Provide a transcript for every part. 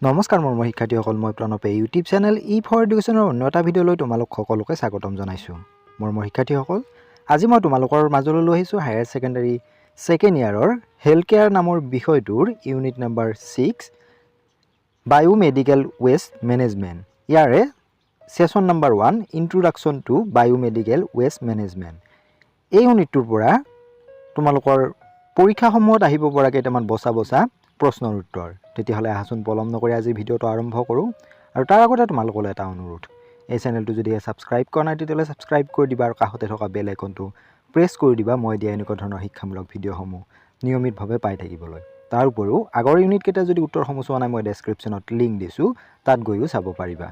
নমস্কাৰ মৰমৰ শিক্ষাৰ্থীসকল, মই প্ৰণৱে ইউটিউব চেনেল ফৰ এডুকেশ্যনৰ অন্য এটা ভিডিঅ'লৈ তোমালোক সকলোকে স্বাগতম জনাইছোঁ। মৰমৰ শিক্ষাৰ্থীসকল, আজি মই তোমালোকৰ মাজলৈ লৈ আহিছোঁ হায়াৰ ছেকেণ্ডাৰী ছেকেণ্ড ইয়াৰৰ হেল্থ কেয়াৰ নামৰ বিষয়টোৰ unit number 6 biomedical waste management. ইয়াৰে session number 1 introduction to biomedical waste management. এই ইউনিটটোৰ পৰা তোমালোকৰ পৰীক্ষাসমূহত আহিব পৰা কেইটামান বচা প্ৰশ্নৰ উত্তৰ। তেতিয়াহ'লে আহাচোন পলম নকৰি আজি ভিডিঅ'টো আৰম্ভ কৰোঁ। আৰু তাৰ আগতে তোমালোকলৈ এটা অনুৰোধ, এই চেনেলটো যদি ছাবস্ক্ৰাইব কৰা নাই তেতিয়াহ'লে ছাবস্ক্ৰাইব কৰি দিবা আৰু কাষতে থকা বেল আইকনটো প্ৰেছ কৰি দিবা মই দিয়া এনেকুৱা ধৰণৰ শিক্ষামূলক ভিডিঅ'সমূহ নিয়মিতভাৱে পাই থাকিবলৈ। তাৰ উপৰিও আগৰ ইউনিটকেইটা যদি উত্তৰসমূহ চোৱা নাই মই ডেছক্ৰিপশ্যনত লিংক দিছোঁ, তাত গৈও চাব পাৰিবা।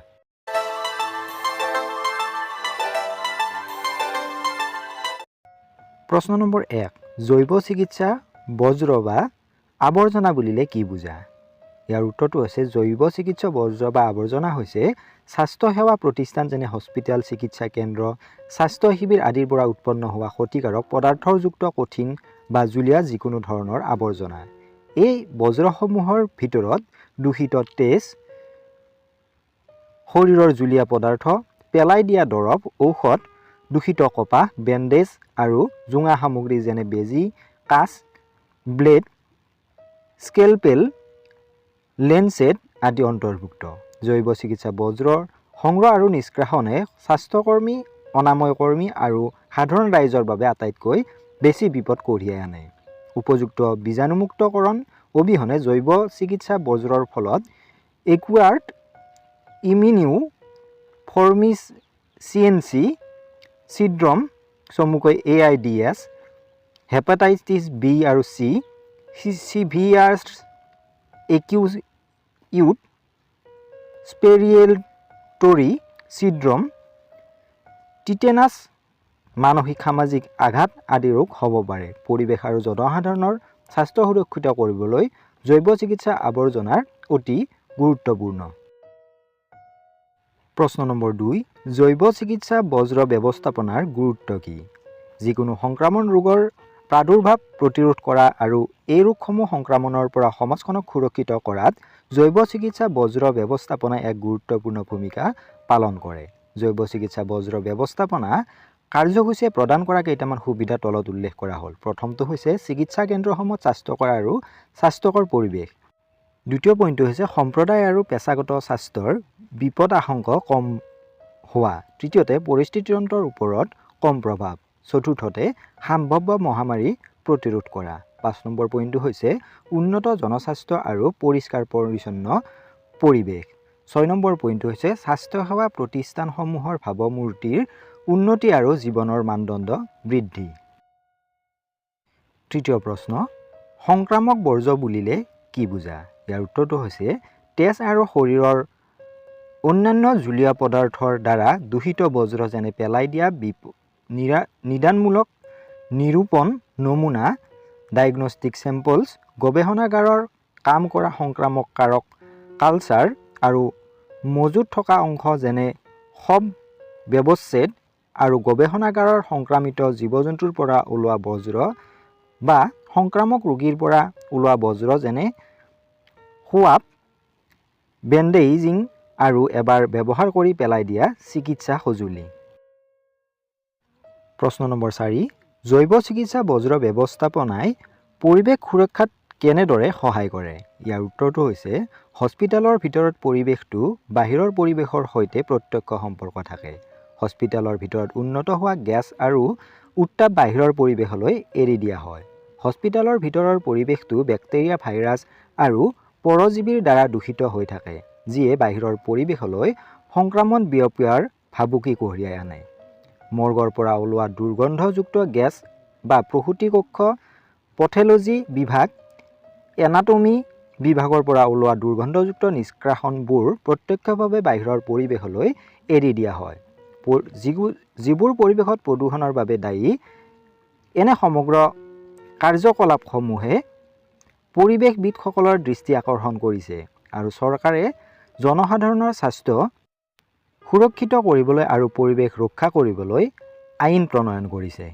প্ৰশ্ন নম্বৰ 1, জৈৱ চিকিৎসা বজ্ৰ বা আৱৰ্জনা বুলিলে কি বুজা? ইয়াৰ উত্তৰটো হৈছে জৈৱ চিকিৎসা বজ্ৰ বা আৱৰ্জনা হৈছে স্বাস্থ্যসেৱা প্ৰতিষ্ঠান যেনে হস্পিটেল, চিকিৎসা কেন্দ্ৰ, স্বাস্থ্য শিবিৰ আদিৰ পৰা উৎপন্ন হোৱা ক্ষতিকাৰক পদাৰ্থযুক্ত কঠিন বা জুলীয়া যিকোনো ধৰণৰ আৱৰ্জনা। এই বজ্ৰসমূহৰ ভিতৰত দূষিত তেজ, শৰীৰৰ জুলীয়া পদাৰ্থ, পেলাই দিয়া দৰৱ, ঔষধ, দূষিত কপাহ, বেণ্ডেজ আৰু জোঙা সামগ্ৰী যেনে বেজী, কাঁচ, ব্লেড, স্কেলপেল, লেঞ্চেট আদি অন্তৰ্ভুক্ত। জৈৱ চিকিৎসা বজ্ৰৰ সংগ্ৰহ আৰু নিষ্কাশনে স্বাস্থ্যকৰ্মী, অনাময় কৰ্মী আৰু সাধাৰণ ৰাইজৰ বাবে আটাইতকৈ বেছি বিপদ কঢ়িয়াই আনে। উপযুক্ত বীজাণুমুক্তকৰণ অবিহনে জৈৱ চিকিৎসা বজ্ৰৰ ফলত একুৱাৰ্ড ইমিউনো ফৰ্মিচিয়েঞ্চি চিড্ৰম, চমুকৈ AIDS, হেপাটাইটিছ B আৰু C, চিভিয়াৰ একিউট স্পেৰিয়েটৰি চিড্ৰম, টিটেনাছ, মানসিক সামাজিক আঘাত আদি ৰোগ হ'ব পাৰে। পৰিৱেশ আৰু জনসাধাৰণৰ স্বাস্থ্য সুৰক্ষিত কৰিবলৈ জৈৱ চিকিৎসা আৱৰ্জনাৰ অতি গুৰুত্বপূৰ্ণ। প্ৰশ্ন নম্বৰ 2, জৈৱ চিকিৎসা বজ্ৰ ব্যৱস্থাপনাৰ গুৰুত্ব কি? যিকোনো সংক্ৰামক ৰোগৰ প্ৰাদুৰ্ভাৱ প্ৰতিৰোধ কৰা আৰু এই ৰোগসমূহ সংক্ৰমণৰ পৰা সমাজখনক সুৰক্ষিত কৰাত জৈৱ চিকিৎসা বজ্ৰ ব্যৱস্থাপনাই এক গুৰুত্বপূৰ্ণ ভূমিকা পালন কৰে। জৈৱ চিকিৎসা বজ্ৰ ব্যৱস্থাপনা কাৰ্যসূচীয়ে প্ৰদান কৰা কেইটামান সুবিধা তলত উল্লেখ কৰা হ'ল। প্ৰথমটো হৈছে চিকিৎসা কেন্দ্ৰসমূহত স্বাস্থ্যকৰ আৰু স্বাস্থ্যকৰ পৰিৱেশ। দ্বিতীয় পইণ্টটো হৈছে সম্প্ৰদায় আৰু পেছাগত স্বাস্থ্যৰ বিপদ আশংকা কম হোৱা। তৃতীয়তে পৰিস্থিতিতন্ত্ৰৰ ওপৰত কম প্ৰভাৱ। চতুৰ্থতে সম্ভাৱ্য মহামাৰী প্ৰতিৰোধ কৰা। 5 নম্বৰ পইণ্টটো হৈছে উন্নত জনস্বাস্থ্য আৰু পৰিষ্কাৰ পৰিচ্ছন্ন পৰিৱেশ। 6 নম্বৰ পইণ্টটো হৈছে স্বাস্থ্যসেৱা প্ৰতিষ্ঠানসমূহৰ ভাৱমূৰ্তিৰ উন্নতি আৰু জীৱনৰ মানদণ্ড বৃদ্ধি। তৃতীয় প্ৰশ্ন, সংক্ৰামক বৰ্জ্য বুলিলে কি বুজা? ইয়াৰ উত্তৰটো হৈছে তেজ আৰু শৰীৰৰ অন্যান্য জুলীয়া পদাৰ্থৰ দ্বাৰা দূষিত বজ্ৰ যেনে পেলাই দিয়া নিদানমূলক নিৰূপণ নমুনা, ডায়েগনষ্টিক চেম্পলছ, গৱেষণাগাৰৰ কাম কৰা সংক্ৰামক কাৰক কালচাৰ আৰু মজুত থকা অংশ যেনে শব ব্যৱচ্ছেদ আৰু গৱেষণাগাৰৰ সংক্ৰামিত জীৱ-জন্তুৰ পৰা ওলোৱা বজ্ৰ বা সংক্ৰামক ৰোগীৰ পৰা ওলোৱা বজ্ৰ যেনে সোৱাব, বেণ্ডেজিং আৰু এবাৰ ব্যৱহাৰ কৰি পেলাই দিয়া চিকিৎসা সঁজুলি। প্ৰশ্ন নম্বৰ 4, জৈৱ চিকিৎসা বজ্ৰ ব্যৱস্থাপনাই পৰিৱেশ সুৰক্ষাত কেনেদৰে সহায় কৰে? ইয়াৰ উত্তৰটো হৈছে হস্পিটেলৰ ভিতৰত পৰিৱেশটো বাহিৰৰ পৰিৱেশৰ সৈতে প্ৰত্যক্ষ সম্পৰ্ক থাকে। হস্পিটেলৰ ভিতৰত উন্নত হোৱা গেছ আৰু উত্তাপ বাহিৰৰ পৰিৱেশলৈ এৰি দিয়া হয়। হস্পিটেলৰ ভিতৰৰ পৰিৱেশটো বেক্টেৰিয়া, ভাইৰাছ আৰু পৰজীৱীৰ দ্বাৰা দূষিত হৈ থাকে, যিয়ে বাহিৰৰ পৰিৱেশলৈ সংক্ৰমণ বিয়পোৱাৰ ভাবুকি কঢ়িয়াই আনে। মৰ্গৰ পৰা ওলোৱা দুৰ্গন্ধযুক্ত গেছ বা প্ৰসূতি কক্ষ, পেথলজি বিভাগ, এনাটমি বিভাগৰ পৰা ওলোৱা দুৰ্গন্ধযুক্ত নিষ্কাশনবোৰ প্ৰত্যক্ষভাৱে বাহিৰৰ পৰিৱেশলৈ এৰি দিয়া হয়, যিবোৰ পৰিৱেশত প্ৰদূষণৰ বাবে দায়ী। এনে সমগ্ৰ কাৰ্যকলাপসমূহে পৰিৱেশবিদসকলৰ দৃষ্টি আকৰ্ষণ কৰিছে আৰু চৰকাৰে জনসাধাৰণৰ স্বাস্থ্য সুৰক্ষিত কৰিবলৈ আৰু পৰিৱেশ ৰক্ষা কৰিবলৈ আইন প্ৰণয়ন কৰিছে।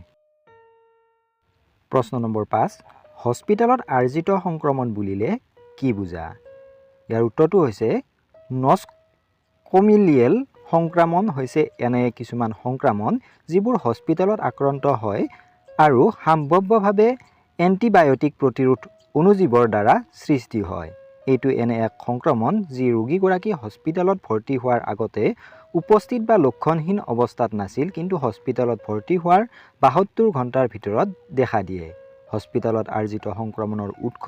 প্ৰশ্ন নম্বৰ 5, হস্পিটেলত আৰ্জিত সংক্ৰমণ বুলিলে কি বুজা? ইয়াৰ উত্তৰটো হৈছে ন'জকমিলিয়েল সংক্ৰমণ হৈছে এনে কিছুমান সংক্ৰমণ যিবোৰ হস্পিটেলত আক্ৰান্ত হয় আৰু সম্ভাৱ্যভাৱে এণ্টিবায়টিক প্ৰতিৰোধ অণুজীৱৰ দ্বাৰা সৃষ্টি হয়। এইটো এনে এক সংক্ৰমণ যি ৰোগীগৰাকী হস্পিটেলত ভৰ্তি হোৱাৰ আগতে উপস্থিত বা লক্ষণহীন অৱস্থাত নাছিল, কিন্তু হস্পিটেলত ভৰ্তি হোৱাৰ ৭২ ঘণ্টাৰ ভিতৰত দেখা দিয়ে। হস্পিটেলত আৰ্জিত সংক্ৰমণৰ উৎস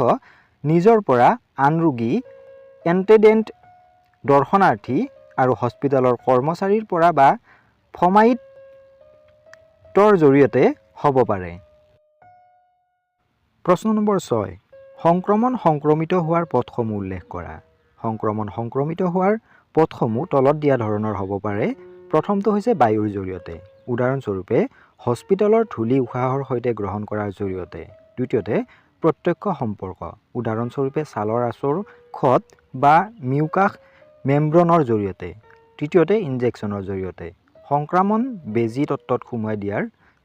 নিজৰ পৰা আন ৰোগী, এটেণ্ডেণ্ট, দৰ্শনাৰ্থী আৰু হস্পিটেলৰ কৰ্মচাৰীৰ পৰা বা ফৰ্মালিটিৰ জৰিয়তে হ'ব পাৰে। প্ৰশ্ন নম্বৰ ৬, সংক্ৰমণ সংক্ৰমিত হোৱাৰ পথসমূহ উল্লেখ কৰা। সংক্ৰমণ সংক্ৰমিত হোৱাৰ পথসমূহ তলত দিয়া ধৰণৰ হ'ব পাৰে। প্ৰথমটো হৈছে বায়ুৰ জৰিয়তে, উদাহৰণস্বৰূপে হস্পিটেলৰ ধূলি উশাহৰ সৈতে গ্ৰহণ কৰাৰ জৰিয়তে। দ্বিতীয়তে প্ৰত্যক্ষ সম্পৰ্ক, উদাহৰণস্বৰূপে ছালৰ আঁচোৰসত বা মিউকাস মেমব্ৰেনৰ জৰিয়তে। তৃতীয়তে ইনজেকশ্যনৰ জৰিয়তে, সংক্ৰমণ বেজী তত্ত্বত সুমুৱাই দিয়াৰ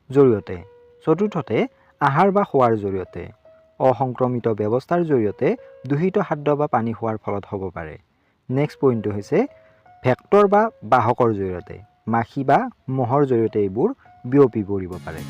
জৰিয়তে। চতুৰ্থতে আহাৰ বা খোৱাৰ জৰিয়তে। অসংক্ৰমিত ব্যৱস্থাৰ জৰিয়তে দূষিত খাদ্য বা পানী খোৱাৰ ফলত হ'ব পাৰে। নেক্সট পইণ্টটো হৈছে ভেক্টৰ বা বাহকৰ জৰিয়তে, মাখি বা মহৰ জৰিয়তে এইবোৰ বিয়পি পৰিব পাৰে।